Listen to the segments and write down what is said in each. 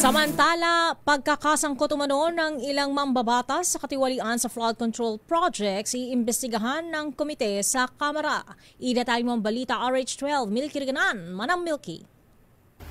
Samantala, pagkakasangkot umano ng ilang mambabatas sa katiwalian sa flood control projects, iimbestigahan ng komite sa Kamara. Idatay mo ang balita RH12, Milky Riganan, Manang Milky.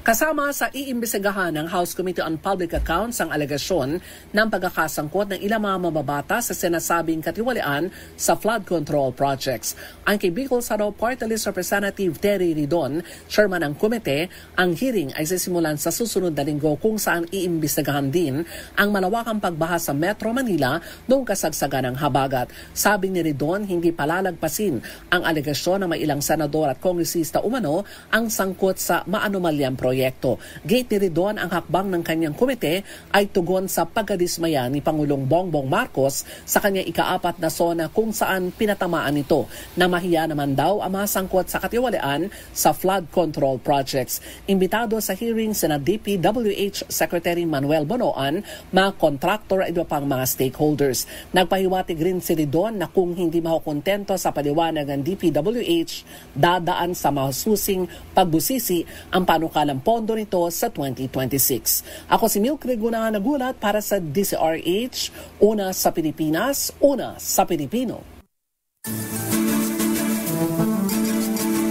Kasama sa iimbestigahan ng House Committee on Public Accounts ang alegasyon ng pagkakasangkot ng ilang mga mababata sa sinasabing katiwalian sa flood control projects. Ang kay Bicol Saraw Party List Representative Terry Ridon, chairman ng komite, ang hearing ay sisimulan sa susunod na linggo kung saan iimbestigahan din ang malawakang pagbaha sa Metro Manila noong kasagsagan ng habagat. Sabi ni Ridon, hindi palalagpasin ang alegasyon ng may ilang senador at kongresista umano ang sangkot sa maanumalyang proyekto. Gate ni Ridon, ang hakbang ng kanyang komite ay tugon sa pagkadismaya ni Pangulong Bongbong Marcos sa kanyang ika-4 na zona kung saan pinatamaan ito na mahiya naman daw ang masangkot sa katiwalian sa flood control projects. Imbitado sa hearing sina DPWH Secretary Manuel Bonoan, mga kontraktor at iba pang mga stakeholders. Nagpahiwatig rin si Ridon na kung hindi makukontento sa paliwanag ng DPWH, dadaan sa masusing pagbusisi ang panukalang pondo nito sa 2026. Ako si Milky Riganan, nagulat para sa DCRH, una sa Pilipinas, una sa Pilipino.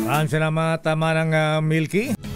Maraming salamat, Manang Milky.